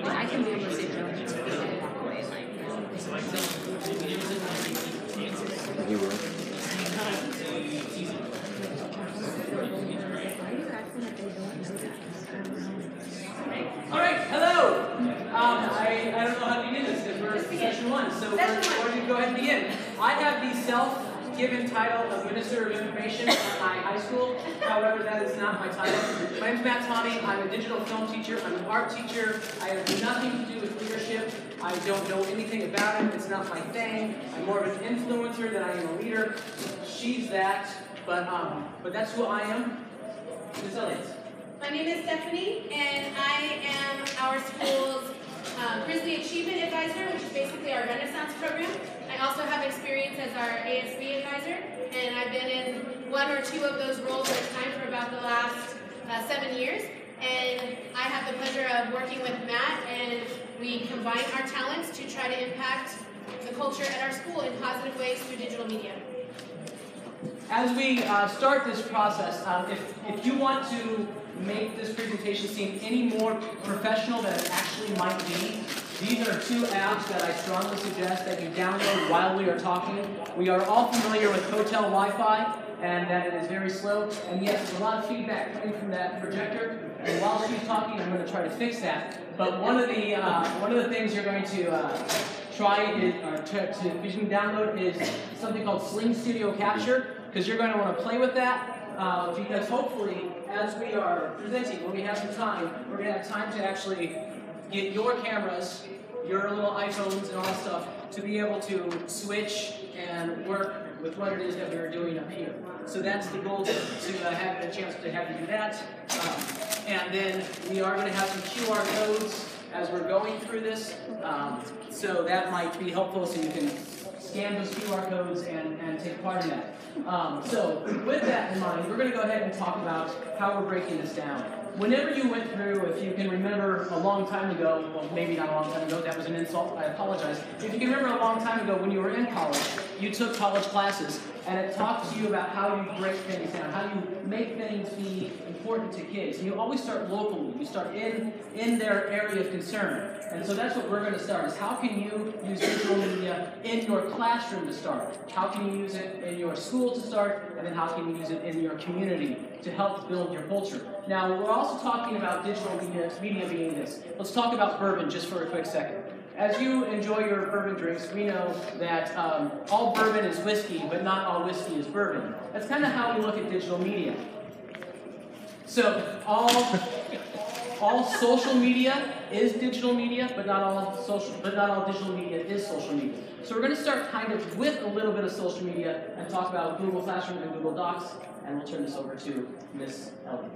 I can be able to see it. He will. All right, hello. I don't know how to begin this because we're in session one, so we're going to go ahead and begin. I have the self-given title of Minister of Information at my high school. However, that is not my title. My name is Matt Tommy. I'm a digital film teacher. I'm an art teacher. I have nothing to do with leadership. I don't know anything about it. It's not my thing. I'm more of an influencer than I am a leader. She's that, but that's who I am. Ms. Elliott. My name is Stephanie, and I am our school's Grizzly Achievement Advisor, which is basically our Renaissance program. I also have experience as our ASB advisor, and I've been in one or two of those roles at a time for about the last 7 years. And I have the pleasure of working with Matt, and we combine our talents to try to impact the culture at our school in positive ways through digital media. As we start this process, if you want to make this presentation seem any more professional than it actually might be, these are two apps that I strongly suggest that you download while we are talking. We are all familiar with hotel Wi-Fi and that it is very slow, and yes, there's a lot of feedback coming from that projector. And while she's talking, I'm going to try to fix that. But one of the things you're going to try to download is something called Sling Studio Capture, because you're going to want to play with that. Because hopefully, as we are presenting, when we have some time, we're going to have time to actually get your cameras, your little iPhones and all that stuff, to be able to switch and work with what it is that we are doing up here. So that's the goal, to have a chance to have you do that. And then we are going to have some QR codes as we're going through this. So that might be helpful, so you can scan those QR codes and take part in that. So with that in mind, we're going to go ahead and talk about how we're breaking this down. Whenever you went through, if you can remember a long time ago, well, maybe not a long time ago, that was an insult, I apologize. If you can remember a long time ago when you were in college, you took college classes, and it talked to you about how you break things down, how you make things be important to kids. And you always start locally. You start in their area of concern. And so that's what we're going to start, is how can you use digital media in your classroom to start? How can you use it in your school to start? And then how can you use it in your community to help build your culture? Now, we're also talking about digital media being this. Let's talk about bourbon just for a quick second. As you enjoy your bourbon drinks, we know that all bourbon is whiskey, but not all whiskey is bourbon. That's kind of how we look at digital media. So all social media is digital media, but not all digital media is social media. So we're going to start kind of with a little bit of social media and talk about Google Classroom and Google Docs, and we'll turn this over to Ms. Elliott.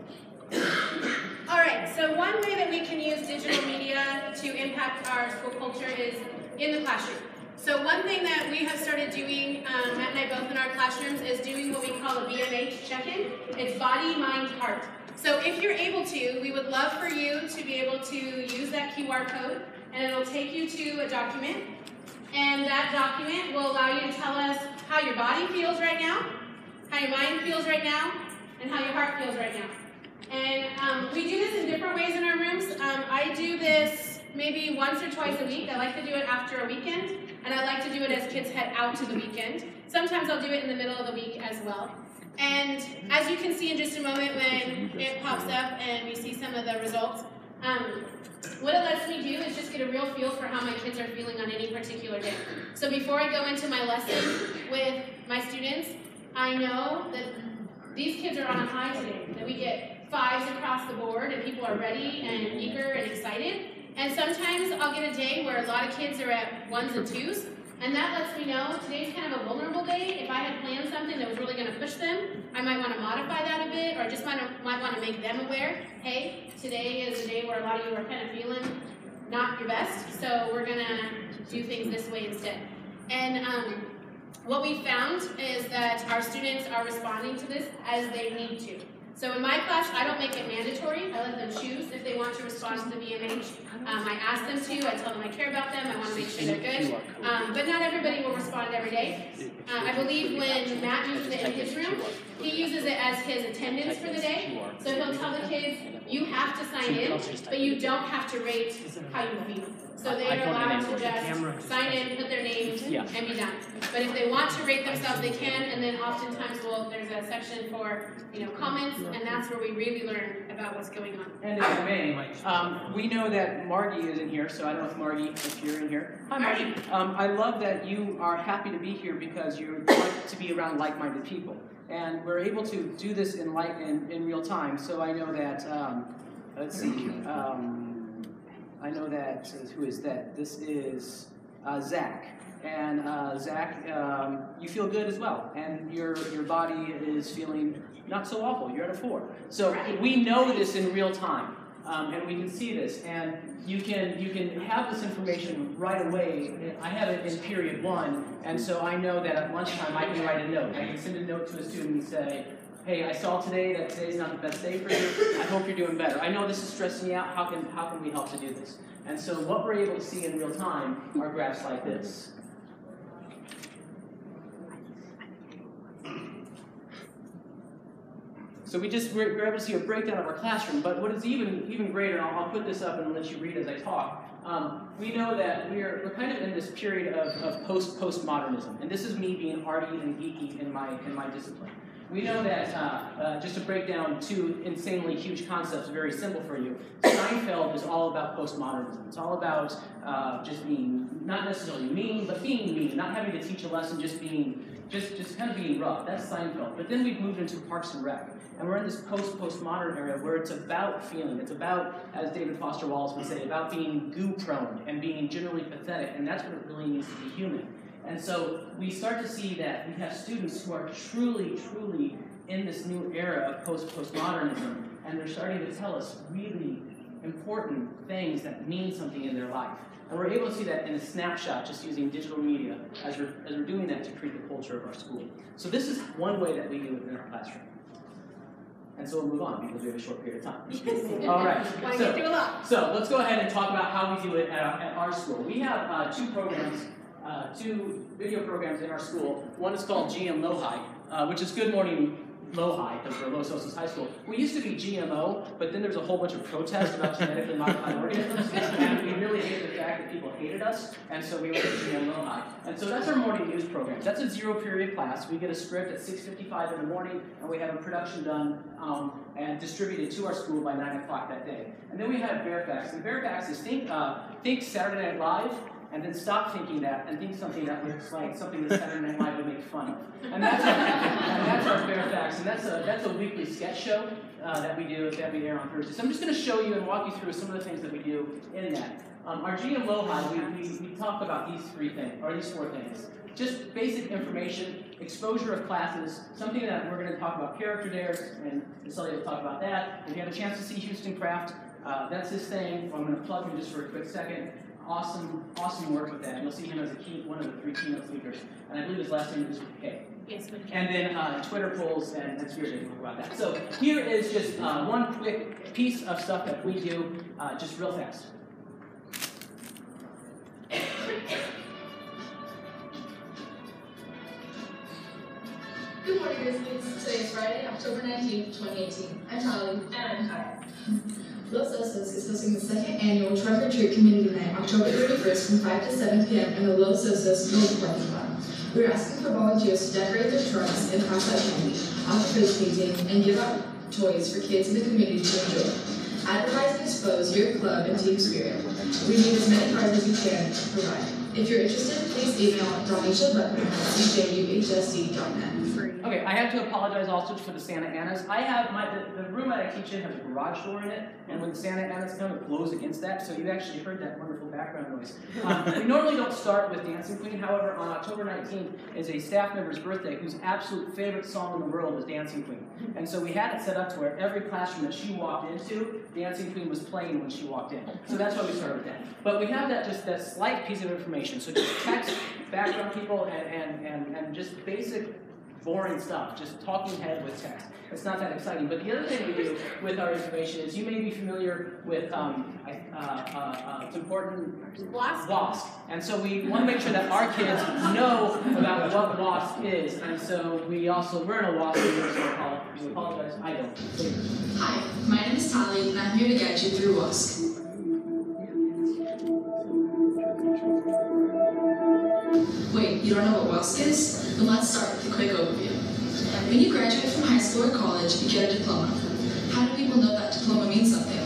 All right, so one way that we can use digital media to impact our school culture is in the classroom. So one thing that we have started doing, Matt and I both in our classrooms, is doing what we call a BMH check-in. It's body, mind, heart. So if you're able to, we would love for you to be able to use that QR code, and it'll take you to a document. And that document will allow you to tell us how your body feels right now, how your mind feels right now, and how your heart feels right now. And we do this in different ways in our rooms. I do this maybe once or twice a week. I like to do it after a weekend, and I like to do it as kids head out to the weekend. Sometimes I'll do it in the middle of the week as well. And as you can see in just a moment when it pops up and we see some of the results, what it lets me do is just get a real feel for how my kids are feeling on any particular day. So before I go into my lesson with my students, I know that these kids are on a high today, that we get 5s across the board and people are ready and eager and excited. And sometimes I'll get a day where a lot of kids are at 1s and 2s, and that lets me know today's kind of a vulnerable day. If I had planned something that was really going to push them, I might want to modify that a bit, or just might want to make them aware, hey, today is a day where a lot of you are kind of feeling not your best, so we're going to do things this way instead. And what we found is that our students are responding to this as they need to. So in my class, I don't make it mandatory. I let them choose if they want to respond to the BMH. I ask them to. I tell them I care about them. I want to make sure they're good. But not everybody will respond every day. I believe when Matt uses it in his room, he uses it as his attendance for the day. So he'll tell the kids, you have to sign in, but you don't have to rate how you feel. So they are allowed to just sign in, put their name, and be done. But if they want to rate themselves, they can, and then oftentimes there's a section for comments, and that's where we really learn about what's going on. And if I may, we know that Margie isn't here, so I don't know if Margie, if you're in here. Hi, Margie. I love that you are happy to be here because you like to be around like-minded people. And we're able to do this in real time. So I know that, let's see, I know that, who is that? This is Zach. And Zach, you feel good as well. And your body is feeling not so awful. You're at a 4. So we know this in real time. And we can see this. And you can have this information right away. I have it in period 1. And so I know that at lunchtime I can write a note. I can send a note to a student and say, hey, I saw today that today's not the best day for you. I hope you're doing better. I know this is stressing you out. How can we help to do this? And so what we're able to see in real time are graphs like this. So we're able to see a breakdown of our classroom. But what is even greater, and I'll put this up and let you read as I talk. We know that we're kind of in this period of postmodernism, and this is me being arty and geeky in my discipline. We know that, just to break down 2 insanely huge concepts, very simple for you, Seinfeld is all about postmodernism. It's all about just being, not necessarily mean, but being mean, not having to teach a lesson, just kind of being rough. That's Seinfeld. But then we've moved into Parks and Rec, and we're in this postmodern era where it's about feeling. It's about, as David Foster Wallace would say, about being goo-prone and being generally pathetic, and that's what it really means to be human. And so we start to see that we have students who are truly, truly in this new era of postmodernism, and they're starting to tell us really important things that mean something in their life. And we're able to see that in a snapshot, just using digital media, as we're doing that to create the culture of our school. So this is one way that we do it in our classroom. And so we'll move on because we have a short period of time. All right. So let's go ahead and talk about how we do it at our school. We have 2 programs. 2 video programs in our school. One is called GM Low-High, which is Good Morning Low-High, because we're Los Osos High School. We used to be GMO, but then there's a whole bunch of protests about genetically modified organisms, and we really hated the fact that people hated us, and so we went to GM Low-High. And so that's our morning news program. That's a 0-period class. We get a script at 6:55 in the morning, and we have a production done and distributed to our school by 9 o'clock that day. And then we have Bearfax. And Bearfax is think Saturday Night Live, and then stop thinking that and think something that looks like something that Saturday Night Live would make fun of. And that's our Fairfax, and that's a weekly sketch show that we air on Thursday. So I'm just going to show you and walk you through some of the things that we do in that. Our GM Low-High, we talk about these 4 things. Just basic information, exposure of classes, something that we're going to talk about character dares, and Sully will talk about that. If you have a chance to see Houston Craft, that's his thing. I'm going to plug him just for a quick second. Awesome work with that. You'll see him as one of the 3 keynote speakers. And I believe his last name is with K. Yes, with K. And then Twitter polls and Sphere talk about that. So here is just one quick piece of stuff that we do, just real fast. Good morning, Grizzlies. Today is Friday, October 19th, 2018. I'm Charlie. And I'm Kyle. Los Osos is hosting the second annual Trunk or Treat Community Night, October 31st from 5 to 7 p.m. in the Los Osos Building parking lot. We're asking for volunteers to decorate their trunks and pass out candy, offer face painting, and give out toys for kids in the community to enjoy. Advertise and expose your club and team spirit. We need as many cards as we can to provide. If you're interested, please email DonishaBuckman@cjuhsd.net. Okay, I have to apologize also for the Santa Anas. I have the room that I teach in has a garage door in it, and when the Santa Anas come, it blows against that, so you actually heard that wonderful background noise. We normally don't start with Dancing Queen, however, on October 19th is a staff member's birthday whose absolute favorite song in the world is Dancing Queen. And so we had it set up to where every classroom that she walked into, Dancing Queen was playing when she walked in. So that's why we started with that. But we have that just that slight piece of information. So just text, background people, and just basic boring stuff, just talking head with text. It's not that exciting. But the other thing we do with our information is you may be familiar with it's important WASP. And so we want to make sure that our kids know about what WASP is. And so we're in a WASP meeting, so we apologize. I don't. Hi, my name is Tali, and I'm here to guide you through WASP. Wait, you don't know what WASC is? Then let's start with a quick overview. When you graduate from high school or college, you get a diploma. How do people know that diploma means something?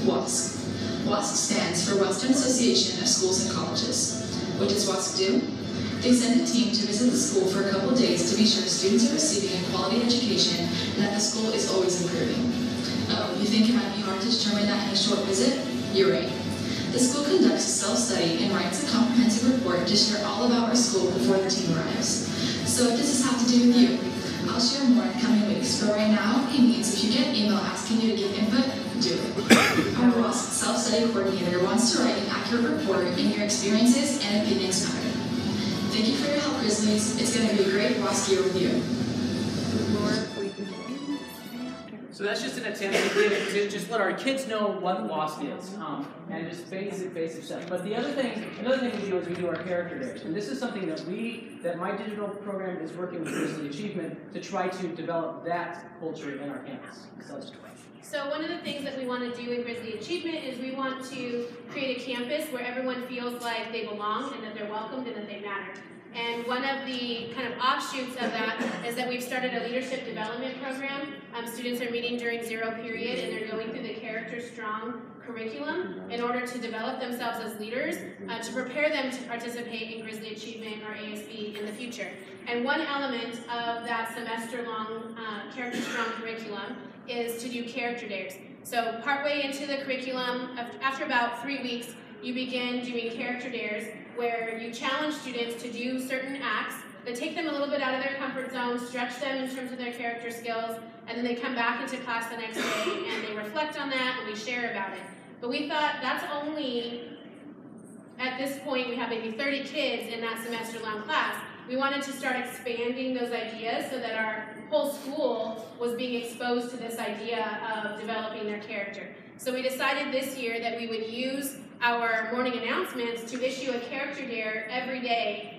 WASC. WASC stands for Western Association of Schools and Colleges. What does WASC do? They send a team to visit the school for a couple days to be sure students are receiving a quality education and that the school is always improving. Oh, you think it might be hard to determine that in a short visit? You're right. The school conducts a self-study and writes a comprehensive report to share all about our school before the team arrives. So what does this have to do with you? I'll share more in coming weeks, but right now, it means if you get an email asking you to give input, do it. Our WASC self-study coordinator wants to write an accurate report, and your experiences and opinions matter. Thank you for your help, Grizzlies. It's going to be a great WASC year with you. So that's just an attempt to just let our kids know what WASP is, and just basic stuff. But another thing we do is we do our character days, and this is something that my digital program is working with Grizzly Achievement to try to develop that culture in our campus. So one of the things that we want to do in Grizzly Achievement is we want to create a campus where everyone feels like they belong and that they're welcomed and that they matter. And one of the kind of offshoots of that is that we've started a leadership development program. Students are meeting during zero period and they're going through the Character Strong curriculum in order to develop themselves as leaders to prepare them to participate in Grizzly Achievement or ASB in the future. And one element of that semester-long Character Strong curriculum is to do character dares. So partway into the curriculum, after about 3 weeks, you begin doing character dares where you challenge students to do certain acts that take them a little bit out of their comfort zone, stretch them in terms of their character skills, and then they come back into class the next day and they reflect on that and we share about it. But we thought that's only, at this point we have maybe 30 kids in that semester-long class. We wanted to start expanding those ideas so that our whole school was being exposed to this idea of developing their character. So we decided this year that we would use our morning announcements to issue a character dare every day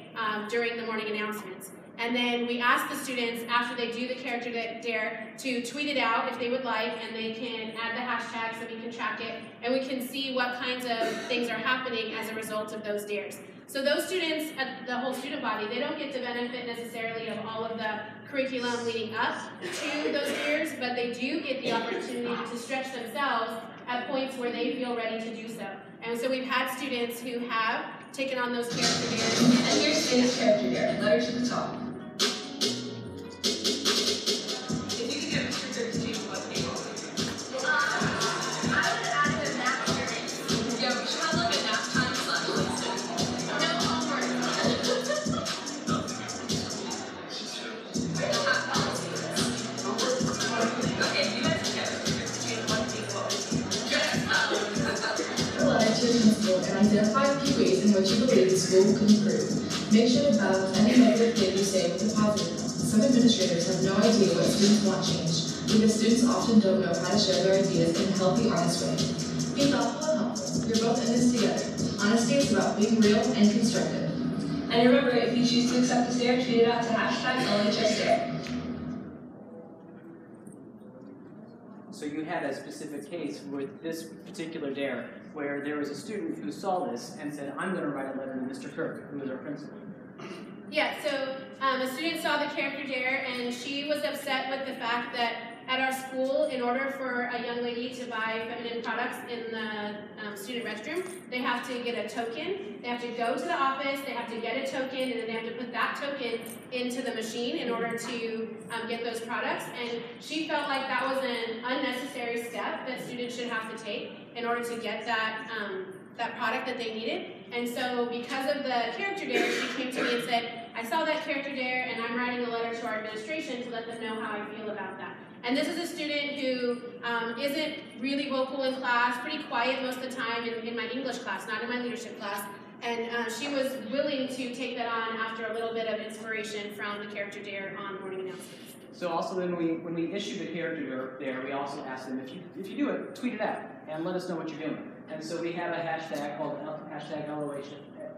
during the morning announcements. And then we ask the students, after they do the character dare, to tweet it out if they would like, and they can add the hashtag so we can track it, and we can see what kinds of things are happening as a result of those dares. So those students, the whole student body, they don't get to benefit necessarily of all of the curriculum leading up to those dares, but they do get the opportunity to stretch themselves at points where they feel ready to do so. And so we've had students who have taken on those character dares. And here's today's character dare. Letter to the top. If you could get a picture to change what table? I would add a nap period. Yeah, we should have like a nap time / no homework. Okay, you guys can get a picture to change one table. Letter to the principal and identify a few ways in which you believe the school could improve. Make sure to balance any negative thing you say with a positive one. Some administrators have no idea what students want changed, because students often don't know how to share their ideas in a healthy, honest way. Be thoughtful and helpful. You're both in this together. Honesty is about being real and constructive. And remember, if you choose to accept this dare, tweet it out to #LHSDare. So you had a specific case with this particular dare where there was a student who saw this and said, I'm going to write a letter to Mr. Kirk, who was our principal. Yeah, so a student saw the character dare, and she was upset with the fact that at our school, in order for a young lady to buy feminine products in the student restroom, they have to get a token. They have to go to the office, they have to get a token, and then they have to put that token into the machine in order to get those products. And she felt like that was an unnecessary step that students should have to take in order to get that, that product that they needed. And so because of the character dare, she came to me and said, I saw that character dare, and I'm writing a letter to our administration to let them know how I feel about that. And this is a student who isn't really vocal in class, pretty quiet most of the time in my English class, not in my leadership class. And she was willing to take that on after a little bit of inspiration from the character dare on morning announcements. So also when we issue the character dare, we also ask them, if you do it, tweet it out and let us know what you're doing. And so we have a hashtag called hashtag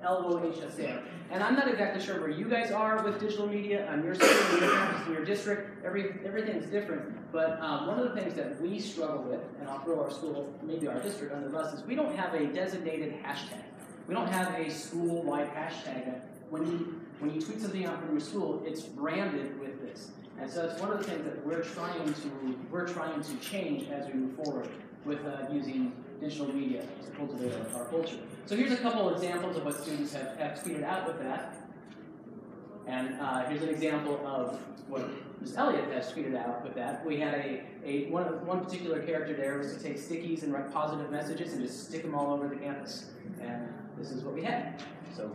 LOHS there. And I'm not exactly sure where you guys are with digital media on your school, your campus, in your district. Everything's different. But one of the things that we struggle with, and I'll throw our school, maybe our district under the bus, is we don't have a designated hashtag. We don't have a school-wide hashtag that when you tweet something out from your school, it's branded with this. And so it's one of the things that we're trying to change as we move forward with using digital media to cultivate our culture. So here's a couple examples of what students have tweeted out with that. And here's an example of what Ms. Elliott has tweeted out with that. We had one particular character there was to take stickies and write positive messages and just stick them all over the campus. And this is what we had. So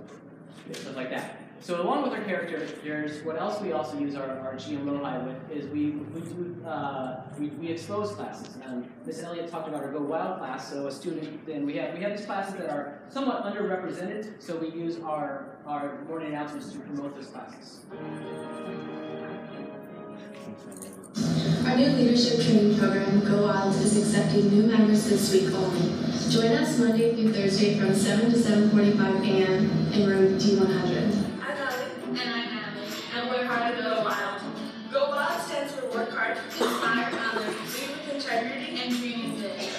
stuff like that. So along with our character, there's what else we also use our GMLOHI with is we expose classes. Ms. Elliott talked about our Go Wild class. So a student, then we have these classes that are somewhat underrepresented. So we use our morning announcements to promote those classes. Our new leadership training program, Go Wild, is accepting new members this week only. Join us Monday through Thursday from 7 to 7:45 a.m. in room D100. And I'm Natalie, and we're hard to Go Wild. Go Wild stands for work hard, inspire others, lead with integrity, and dreaming big.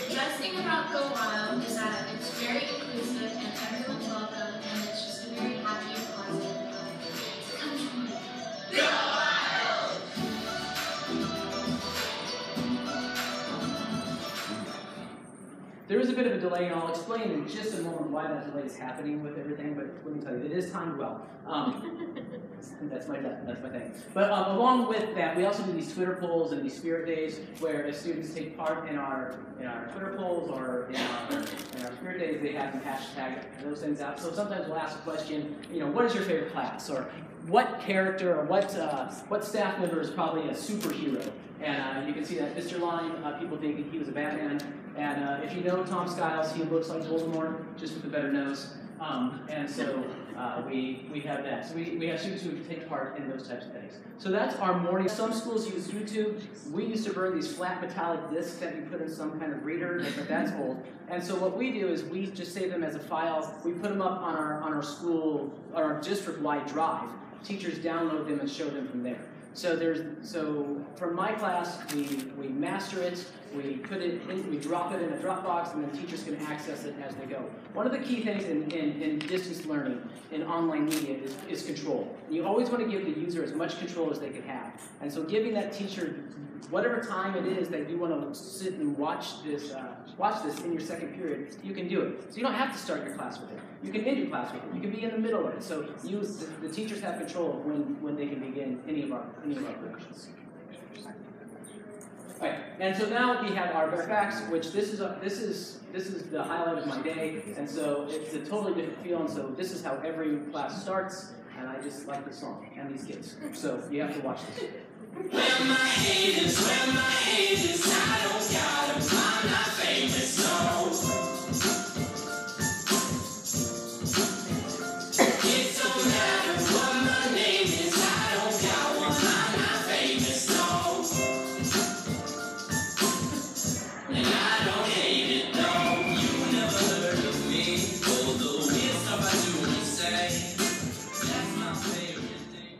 The best thing about Go Wild is that it's very inclusive and everyone's welcome, and it's just a very happy and positive environment. Come join. Go Wild! There is a bit of a delay, and I'll explain in just a moment why that delay is happening with everything, but let me tell you, it is timed well. That's my thing. But along with that, we also do these Twitter polls and these Spirit Days, where if students take part in our Twitter polls or in our Spirit Days, they have them hashtag those things out. So sometimes we'll ask a question, what is your favorite class? Or what character or what staff member is probably a superhero? And you can see that Mr. Line, people think he was a Batman. And if you know Tom Skiles, he looks like Voldemort, just with a better nose. And so we have that. So we have students who take part in those types of things. So that's our morning. Some schools use YouTube. We used to burn these flat metallic discs that you put in some kind of reader, but that's old. And so what we do is we just save them as a file. We put them up on our school, our district-wide drive. Teachers download them and show them from there. So from my class, we master it, we put it in, we drop it in a Dropbox, and then teachers can access it as they go. One of the key things in distance learning, in online media, is control. And you always want to give the user as much control as they can have. And so giving that teacher whatever time it is that you want to sit and watch this in your second period, you can do it. So you don't have to start your class with it. You can end your class with it. You can be in the middle of it. So the teachers have control of when they can begin any of our productions. All right, and so now we have our bare facts, which this is the highlight of my day, and so it's a totally different feel. And so this is how every class starts, and I just like the song and these kids. So you have to watch this. Where my haters, I don't got them, I'm not famous, no. It don't matter what my name is, I don't got one, I'm not famous, no. And I don't hate it, no. You never heard of me, although it's stuff I do and say. That's my favorite thing.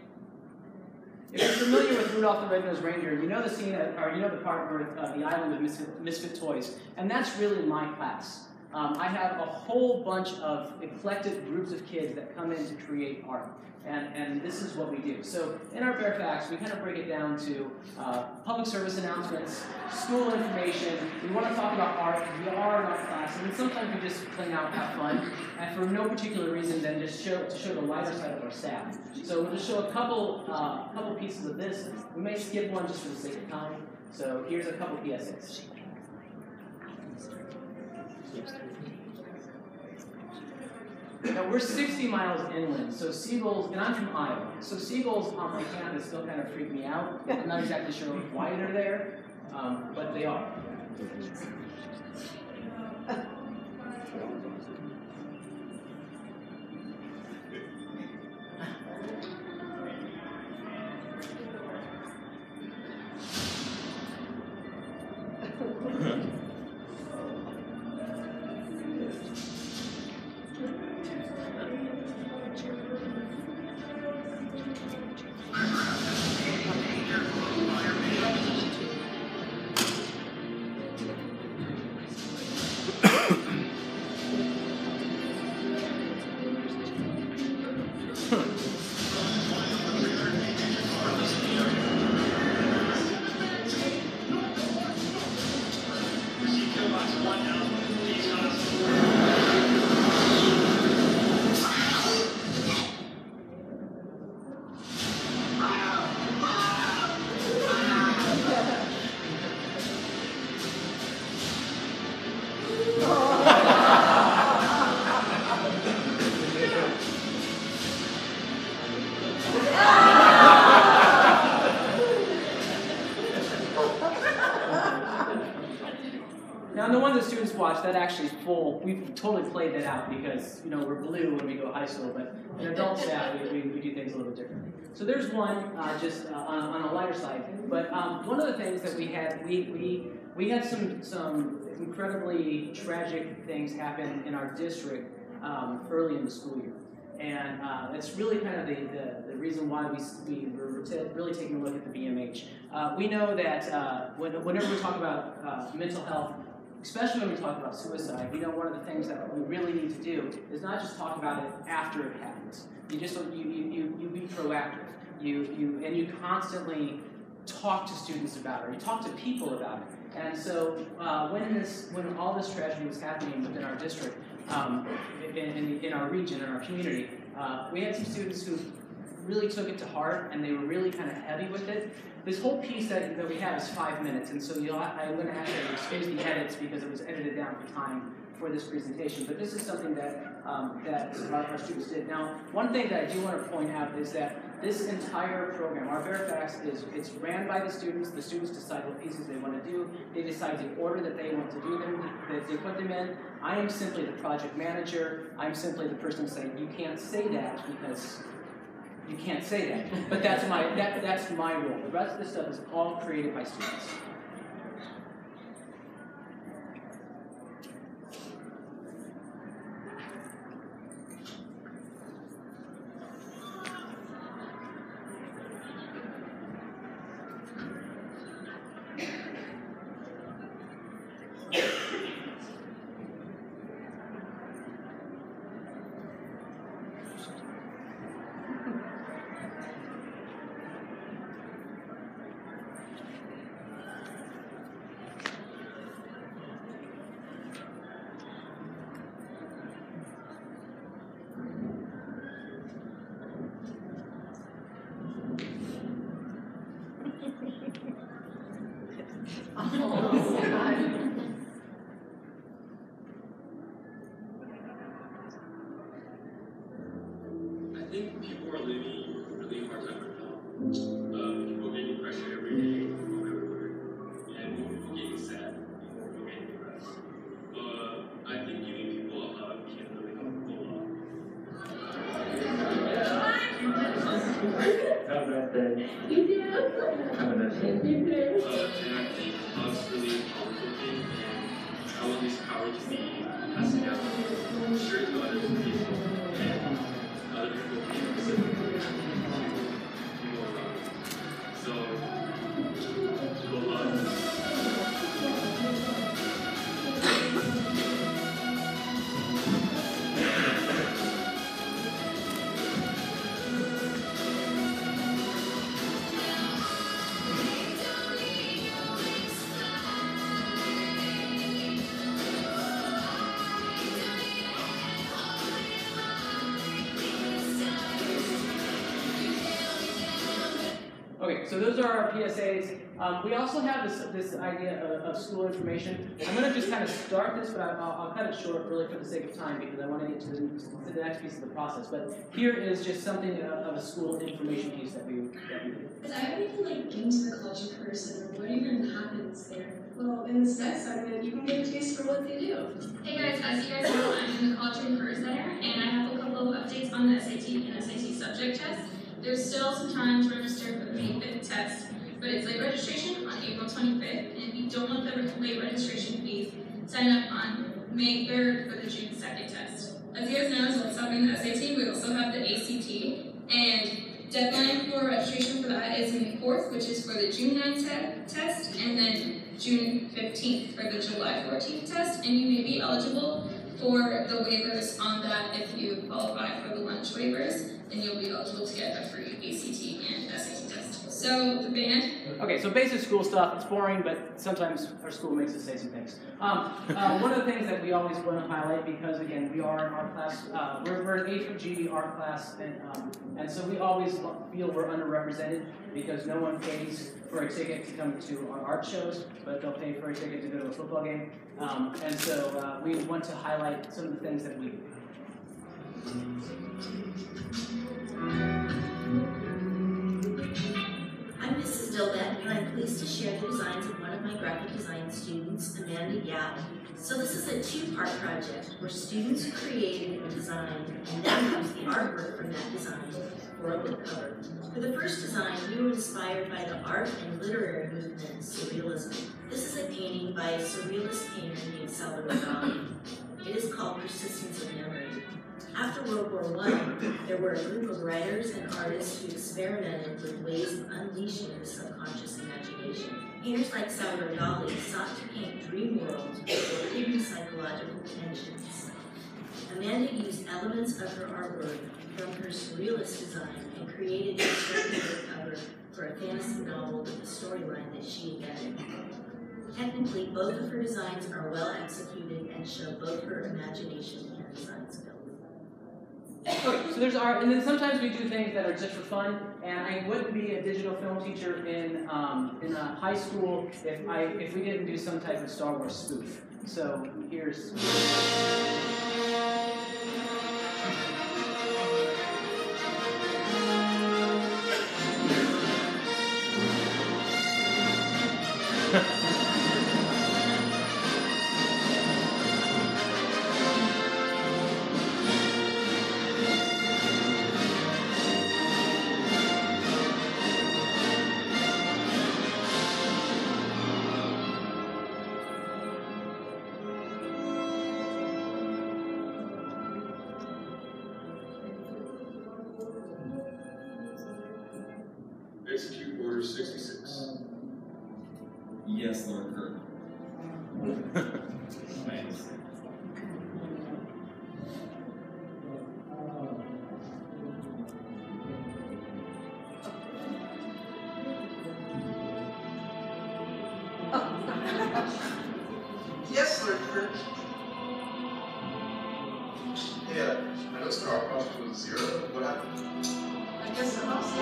If you're familiar with Rudolph the Red-Nosed Reindeer, you know the scene, or you know the part where the island of misfit toys, and that's really my class. I have a whole bunch of eclectic groups of kids that come in to create art, and this is what we do. So in our Bear Facts, we kind of break it down to public service announcements, school information. We want to talk about art. We are in art class, and then sometimes we just plain out have fun, and for no particular reason than just to show the lighter side of our staff. So we'll just show a couple pieces of this. We may skip one just for the sake of time. So here's a couple PSAs. Now we're 60 miles inland, so seagulls, and I'm from Iowa, so seagulls on my campus still kind of freak me out. I'm not exactly sure why they're there, but they are. Now, the one the students watch, that actually is full. We've totally played that out because, you know, we're blue when we go to high school, but in adult staff, we do things a little differently. So there's one just on a lighter side. But one of the things that we had, we had some incredibly tragic things happen in our district early in the school year. And it's really kind of the reason why we were really taking a look at the BMH. We know that whenever we talk about mental health, especially when we talk about suicide, we know one of the things that we really need to do is not just talk about it after it happens. You be proactive. You constantly talk to students about it, or you talk to people about it. And so when all this tragedy was happening within our district, in our region, in our community, we had some students who really took it to heart, and they were really kind of heavy with it. This whole piece that we have is 5 minutes, and so I'm going to have to excuse the edits because it was edited down for time for this presentation. But this is something that our students did. Now, one thing that I do want to point out is that this entire program, our Bear Facts, it's ran by the students. The students decide what pieces they want to do. They decide the order that they want to do them, that they put them in. I am simply the project manager. I'm simply the person saying, you can't say that because you can't say that. But that's my role. The rest of this stuff is all created by students. I think people are living a really hard time right now. People getting pressure every day from everywhere, and people getting sad, people getting depressed. But I think giving people a hug can really help a lot. How's that day? You do. How's that day? You do. And I think hugs really a powerful thing, and I want this power to be passed down, shared to other people, and other people being recipients. So so those are our PSAs. We also have this idea of school information. I'm going to just kind of start this, but I'll cut it short really for the sake of time because I want to get to the next piece of the process. But here is just something of a school information piece that we do. Does anything like get into the college in person, or what even happens there? Well, in this next segment, you can get a taste for what they do. Hey guys, as you guys know, I'm in the College and Career Center, and I have a couple of updates on the SAT and SAT subject test. There's still some time to register for the May 5th test, but it's late registration on April 25th, and if you don't want the late registration fees, sign up on May 3rd for the June 2nd test. As you guys know, so stopping the SAT, we also have the ACT, and deadline for registration for that is May 4th, which is for the June 9th test, and then June 15th for the July 14th test, and you may be eligible for the waivers on that if you qualify for the lunch waivers, then you'll be eligible to get a free ACT and SAT test. So the band. Okay, so basic school stuff, it's boring, but sometimes our school makes us say some things. One of the things that we always want to highlight, because again, we are in art class, we're an A through G art class, and so we always feel we're underrepresented because no one pays for a ticket to come to our art shows, but they'll pay for a ticket to go to a football game. And so we want to highlight some of the things that we do. I'm Mrs. Dilbet, and I'm pleased to share the designs of one of my graphic design students, Amanda Yap. So this is a two-part project where students created a design and then used the artwork from that design for a book cover. For the first design, we were inspired by the art and literary movement Surrealism. This is a painting by a surrealist painter named Salvador Dali. It is called Persistence of Memory. After World War I, there were a group of writers and artists who experimented with ways of unleashing the subconscious imagination. Painters like Salvador Dali sought to paint dream worlds with hidden psychological tensions. Amanda used elements of her artwork from her surrealist design and created a book cover for a fantasy novel with a storyline that she invented. Technically, both of her designs are well executed and show both her imagination and design skills. Okay, so there's art, and then sometimes we do things that are just for fun. And I wouldn't be a digital film teacher in a high school if we didn't do some type of Star Wars spoof. So here's. Execute Order 66. Yes, Lord Kirk. Thanks. Yes, Lord Kirk. Yeah, I know star cost was 0. What happened? I guess I'm also.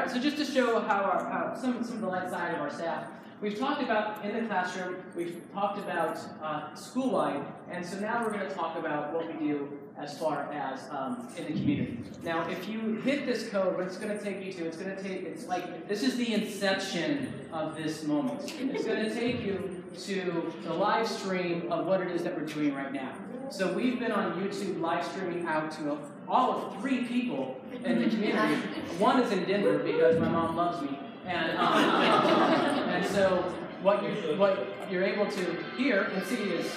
So just to show how some of the light side of our staff, we've talked about in the classroom, we've talked about school-wide, and so now we're going to talk about what we do as far as in the community. Now, if you hit this code, what it's going to take you to, it's like, this is the inception of this moment. It's going to take you to the live stream of what it is that we're doing right now. So we've been on YouTube live streaming out to all of 3 people in the community. One is in Denver because my mom loves me. And so what you're able to hear and see is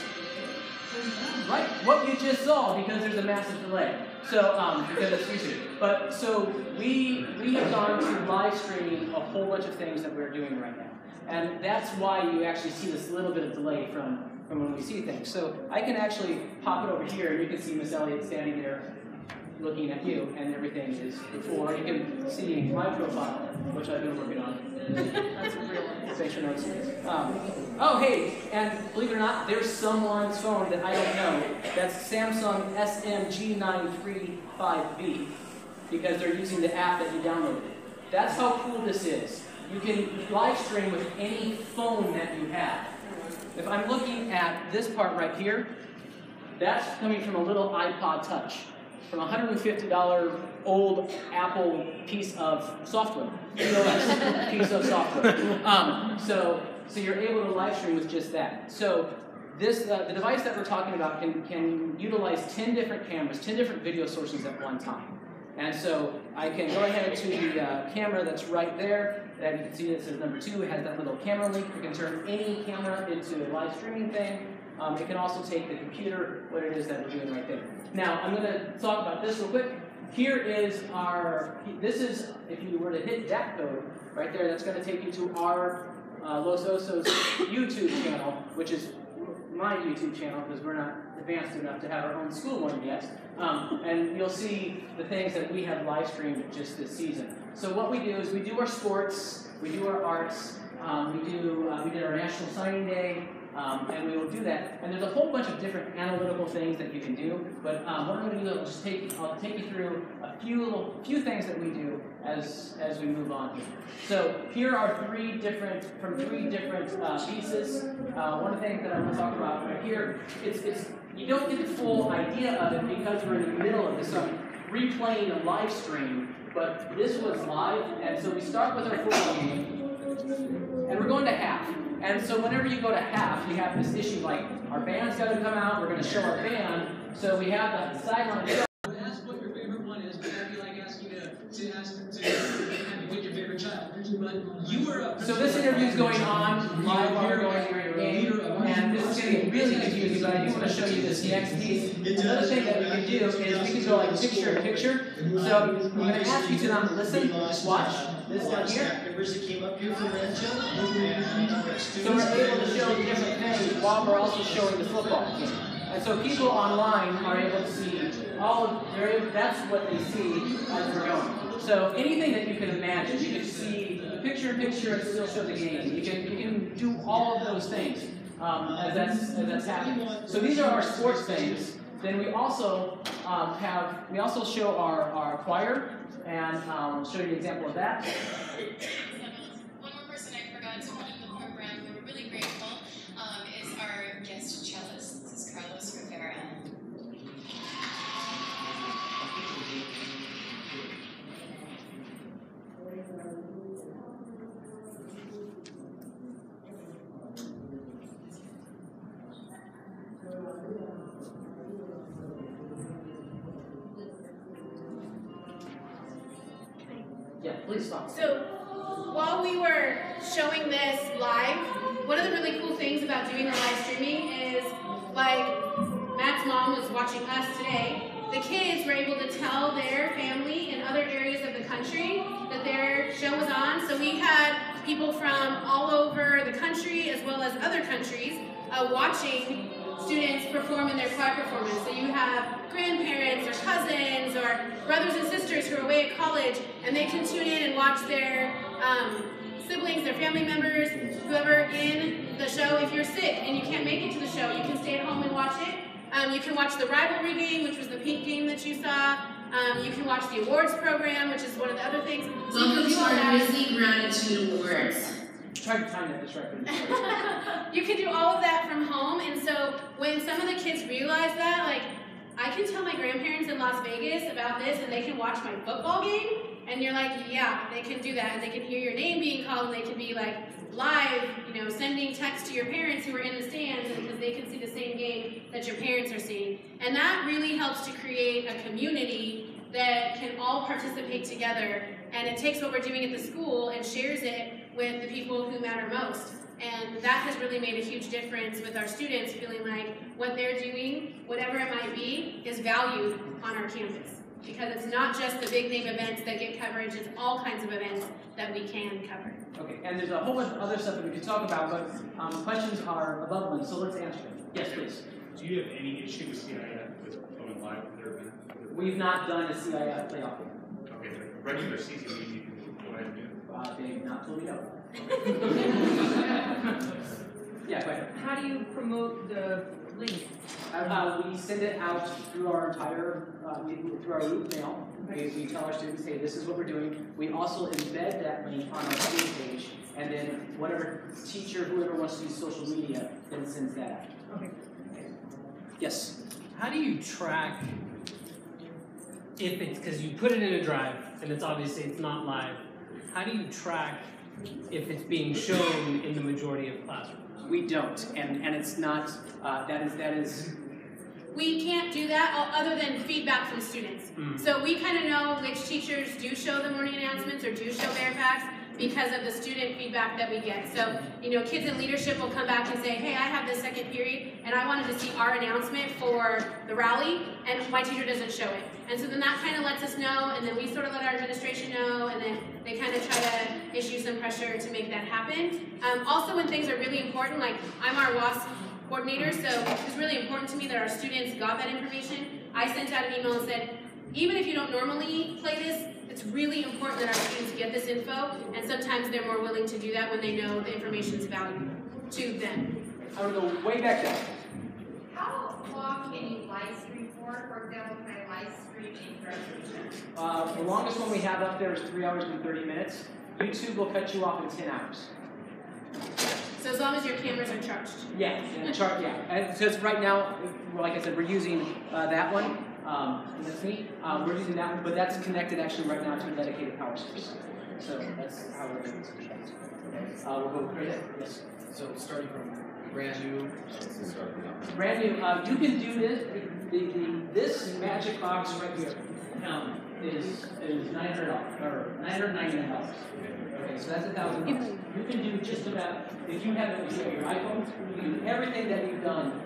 right what you just saw because there's a massive delay. So because it's YouTube. But so we have gone to live streaming a whole bunch of things that we're doing right now. And that's why you actually see this little bit of delay from when we see things. So I can actually pop it over here, and you can see Miss Elliott standing there looking at you, and everything is before. You can see my profile, which I've been working on. That's real. Facial notes. Oh, hey, and believe it or not, there's someone's phone that I don't know. That's Samsung SMG935B, because they're using the app that you downloaded. That's how cool this is. You can live stream with any phone that you have. If I'm looking at this part right here, that's coming from a little iPod Touch, from a $150 old Apple piece of software, iOS piece of software. So you're able to live stream with just that. So this, the device that we're talking about can utilize 10 different cameras, 10 different video sources at one time. And so I can go ahead to the camera that's right there, that you can see that says number 2. It has that little camera link. You can turn any camera into a live streaming thing. It can also take the computer, what it is that we're doing right there. Now, I'm going to talk about this real quick. Here is our, this is, if you were to hit that code right there, that's going to take you to our Los Osos YouTube channel, which is my YouTube channel, because we're not advanced enough to have our own school one yet. And you'll see the things that we have live streamed just this season. So what we do is we do our sports, we do our arts, we did our National Signing Day, and we will do that. And there's a whole bunch of different analytical things that you can do. But what I'm going to do is I'll take you through a few things that we do as we move on here. So here are three different pieces. One of the things that I'm going to talk about right here, you don't get the full idea of it because we're in the middle of this. So I'm replaying a live stream, but this was live, and so we start with our football game, and we're going to half. And so whenever you go to half, you have this issue like, our band's got to come out, we're going to show our band, so we have the sideline show. I would ask what your favorite one is, but that'd be like asking you to pick your favorite child. But you were so this interview is going on live while we're going during your game, and this is going to get really confusing, but I do want to show you this next piece. Another thing that we can do is we can go like picture in picture. So I'm going to ask you to not listen, just watch this down here. members that came up here from Rancho. So we're able to show different things while we're also showing the football game. And so people online are able to see that's what they see as we're going. So anything that you can imagine, you can see the picture in picture and still show the game. You can do all of those things as that's happening. So these are our sports things. Then we also show our choir, and I'll show you an example of that. One more person I forgot to put in the program, we were really grateful, is our guest cellist. This is Carlos Rivera. Yeah, please stop. So while we were showing this live, one of the really cool things about doing the live streaming is, like Matt's mom was watching us today, the kids were able to tell their family in other areas of the country that their show was on. So we had people from all over the country as well as other countries watching students perform in their choir performance. So you have grandparents or cousins or brothers and sisters who are away at college, and they can tune in and watch their siblings, their family members, whoever in the show. If you're sick and you can't make it to the show, you can stay at home and watch it. You can watch the rivalry game, which was the pink game that you saw. You can watch the awards program, which is one of the other things. So welcome to our Grizzly Gratitude Awards. Try to time that this right. You can do all of that from home, and so when some of the kids realize that, like, I can tell my grandparents in Las Vegas about this and they can watch my football game, and you're like, yeah, they can do that, and they can hear your name being called, and they can be like live, you know, sending text to your parents who are in the stands because they can see the same game that your parents are seeing. And that really helps to create a community that can all participate together, and it takes what we're doing at the school and shares it with the people who matter most. And that has really made a huge difference with our students feeling like what they're doing, whatever it might be, is valued on our campus. because it's not just the big name events that get coverage, it's all kinds of events that we can cover. Okay, and there's a whole bunch of other stuff that we could talk about, but questions are above them, so let's answer them. Yes, please. Do you have any issue with CIF with going live with their event? We've not done a CIF playoff yet. Okay, the regular season, you can go ahead and do it. They've not told me no. Yeah, go ahead. How do you promote the link? We send it out through our entire, through our loop mail. We tell our students, hey, this is what we're doing. We also embed that link on our student page, and then whatever teacher, whoever wants to use social media, then sends that out. Okay. Yes? How do you track if it's, because you put it in a drive, and it's obviously it's not live, how do you track if it's being shown in the majority of classrooms? We don't, and it's not, that is. We can't do that other than feedback from students. So we kind of know which teachers do show the morning announcements or do show Fairfax because of the student feedback that we get. So, you know, kids in leadership will come back and say, hey, I have this second period and I wanted to see our announcement for the rally and my teacher doesn't show it. And so then that kind of lets us know, and then we sort of let our administration know, and then they kind of try to issue some pressure to make that happen. Also when things are really important, like I'm our WASP coordinator, so it's really important to me that our students got that information. I sent out an email and said, even if you don't normally play this, it's really important that our students get this info, and sometimes they're more willing to do that when they know the information is valuable to them. I'm going to go way back there. How long can you live stream for? For example, can I live stream a graduation? The longest one we have up there is 3 hours and 30 minutes. YouTube will cut you off in 10 hours. So as long as your cameras are charged. Yeah, and because right now, like I said, we're using that one. That's me. We're using that one, but that's connected actually right now to a dedicated power source. So that's how we're doing it. We'll go right ahead. Yes. So starting from brand new, brand new. You can do this. This magic box right here is $900 or $999. Okay, so that's $1,000. You can do just about, if you have it with your iPhone, you can do everything that you've done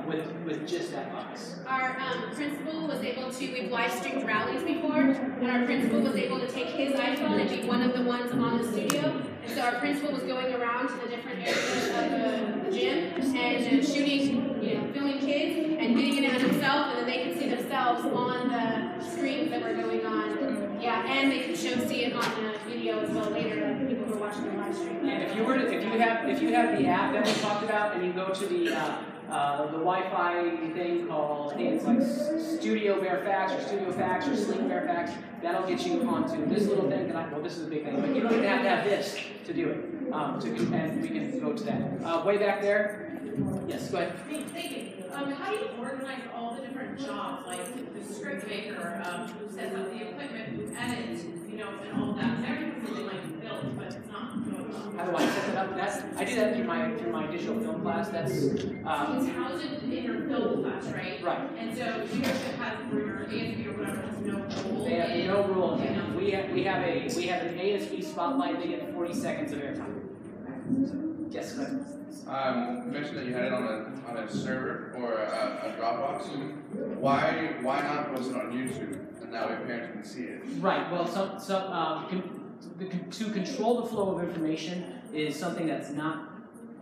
with just that box. Our principal was able to, we've live streamed rallies before, and our principal was able to take his iPhone and be one of the ones on the studio. And so our principal was going around to the different areas of the gym and shooting, filming kids and getting it in himself, and then they could see themselves on the screens that were going on. Yeah, and they could see it on the video as well later, like people who are watching the live stream. And if you have the app that we talked about, and you go to the Wi-Fi thing called, I think it's like Studio Fairfax or Studio Fax or Sleep Fairfax, that'll get you onto this little thing that well, this is a big thing, but you don't even have to have this to do it. And we can go to that. Way back there. Yes, go ahead. Thank you. How do you organize all the different jobs, like the script maker, who sets up the equipment, who edits, and all of that? Everything's really like built, but it's not going on. How do I set it up? I do that through my digital film class. That's it's housed in your film class, right? Right. And so leadership has, for your ASB or whatever, has no rule. They have no rule. We have an ASB spotlight. They get 40 seconds of airtime. Yes, go ahead. You mentioned that you had it on a server or a Dropbox. Why not post it on YouTube and that way parents can see it? Right. Well, to control the flow of information is something that's not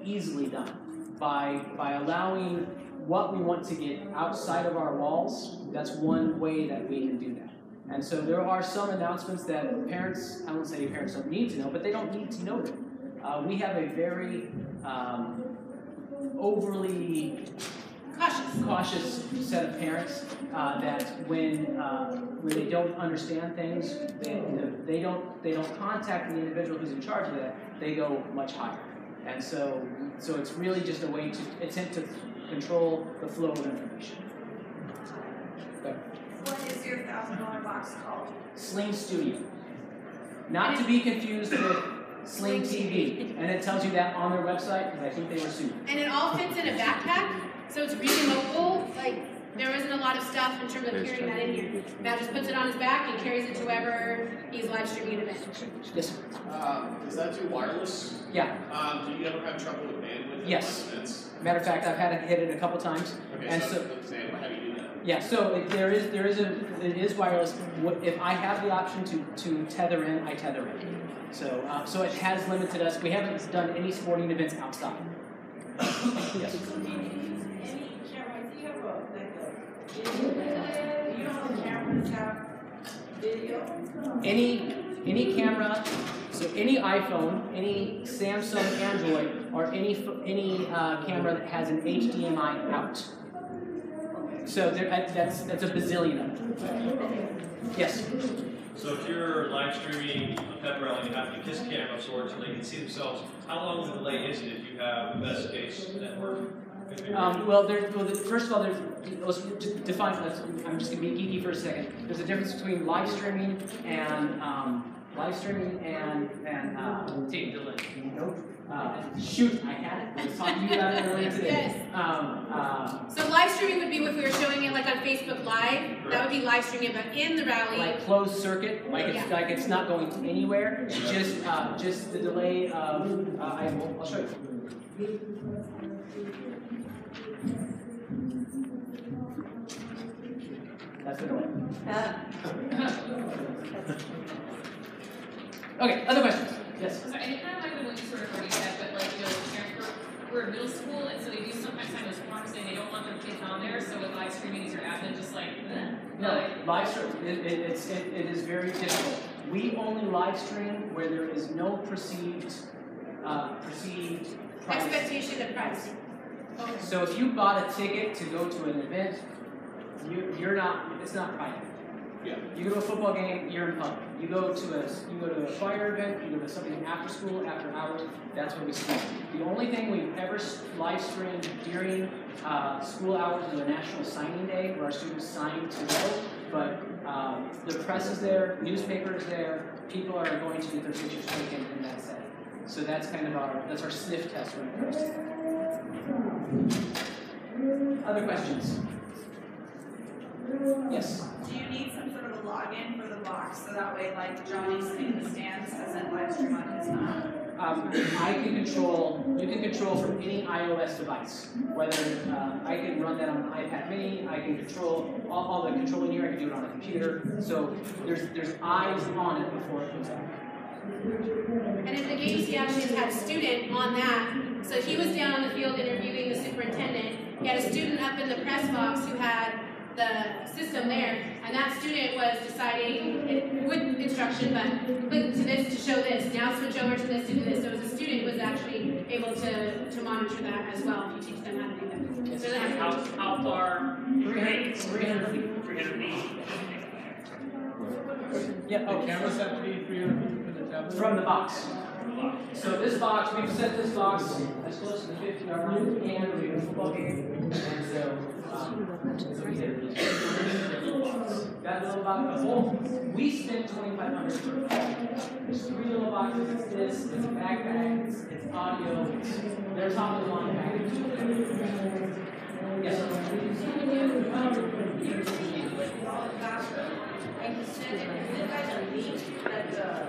easily done by allowing what we want to get outside of our walls. That's one way that we can do that. And so there are some announcements that parents, I won't say parents don't need to know, but they don't need to know them. We have a very overly cautious set of parents that when they don't understand things, they don't contact the individual who's in charge of that. They go much higher, and so it's really just a way to attempt to control the flow of information. What is your $1,000 box called? Sling Studio, not to be confused with Sling TV, and it tells you that on their website because I think they were sued. And it all fits in a backpack, so it's really mobile. Like there isn't a lot of stuff in terms of carrying that in here. Matt just puts it on his back and carries it to wherever he's live streaming an event. Yes. Is that too wireless? Yeah. Do you ever have trouble with bandwidth? Yes. Matter of fact, I've had it hit it a couple times. Okay, and so how do you do that? Yeah, so it is wireless. If I have the option to tether in, I tether in. So it has limited us. We haven't done any sporting events outside. Yes. Any camera, so any iPhone, any Samsung Android, or any camera that has an HDMI out. So that's a bazillion of them. Yes. So if you're live streaming a pep rally, you have to kiss camera of sorts so they can see themselves. How long of a delay is it if you have the best case network? First of all, let's define. I'm just going to be geeky for a second. There's a difference between live streaming and tape delay. Nope. Shoot, I had it. I was talking to you about it earlier today. Yes. So live streaming would be if we were showing it like on Facebook Live. That would be live streaming, but in the rally. Like closed circuit, like it's not going anywhere. Just the delay of. I'll show you. That's the delay. Okay, other questions? Yes? So I think that might have been what you sort of already said, but like, you know, parents we're in middle school, and so they do sometimes have those forms saying they don't want their kids on there, so with live streaming, is your admin just like, No, live stream, it is very difficult. We only live stream where there is no perceived privacy. Expectation of privacy. Okay. So if you bought a ticket to go to an event, it's not private. Yeah. You go to a football game, you're in public. You go to a choir event, you go to something after school, after hours, that's where we stream. The only thing we've ever live streamed during school hours is a National Signing Day where our students sign to go, but the press is there, newspaper is there, people are going to get their pictures taken in that setting. So that's kind of our sniff test when it comes to other questions? Yes? Do you need some sort of a login for the box so that way, like Johnny's in the stands doesn't live stream on his You can control from any iOS device. Whether I can run that on an iPad mini, I can control all the control in here, I can do it on a computer. So there's eyes on it before it goes out. And in the games, he actually had a student on that. So he was down on the field interviewing the superintendent. He had a student up in the press box who had the system there, and that student was deciding with instruction, but click to this to show this, now switch over to this to do this. So as a student who was actually able to monitor that as well if you teach them how to do that. So How far? 300 feet. 300 feet. Yeah. The cameras have to be 300 feet from the tablet? From the box. So this box, we've set this box as close to the 50-yard line as we can. We have a football game, and so we did that little box. The whole we spent $2,500 for it. There's 3 little boxes. It's this, it's a backpack, it's audio, they're top of the line package. Yes.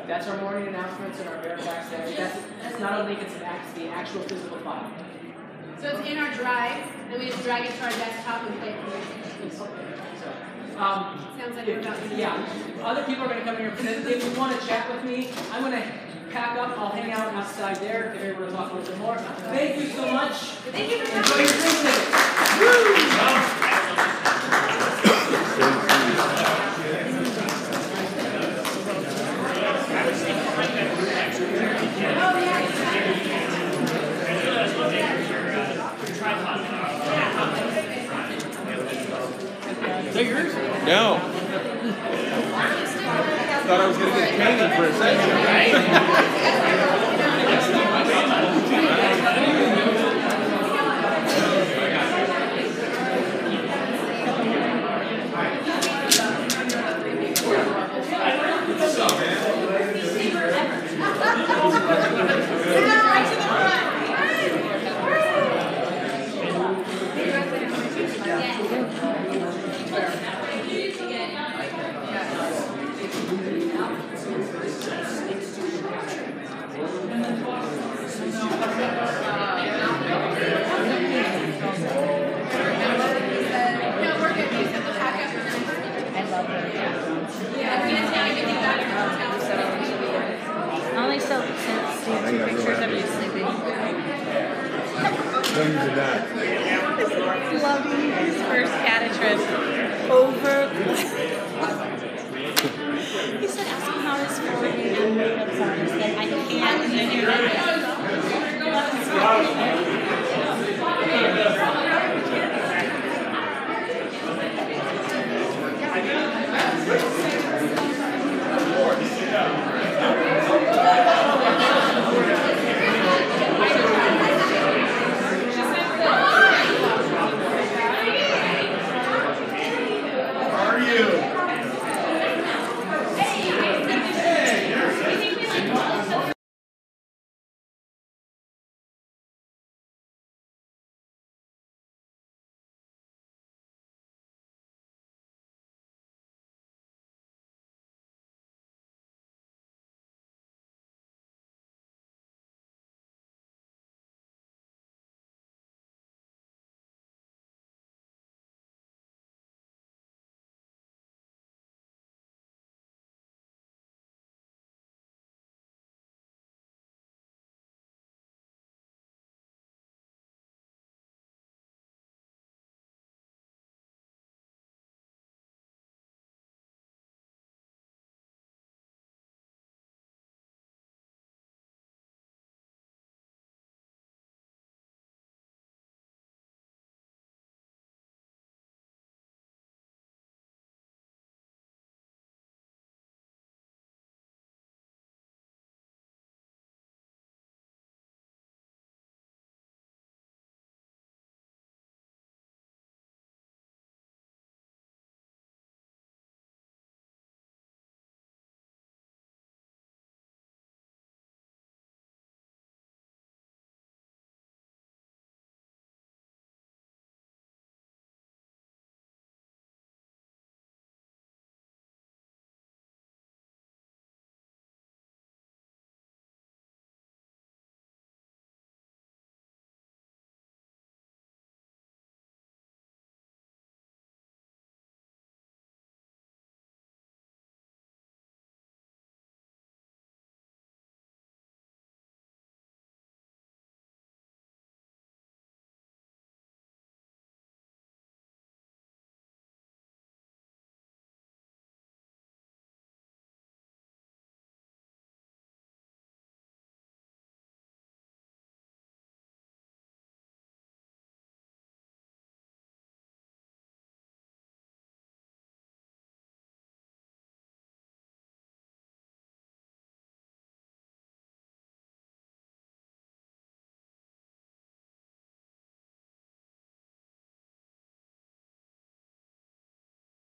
That's our morning announcements and our verified stage. That's not a link, it's the actual physical file. So it's in our drive, and we just drag it to our desktop and play it from there. Sounds like yeah. Other people are going to come here. If you want to chat with me, I'm going to pack up. I'll hang out outside there if you're able to talk a little bit more. Thank you so much. Thank you for enjoy your drink Is that yours? No. Thought I was going to get candy for a second. Loving his first Canada trip over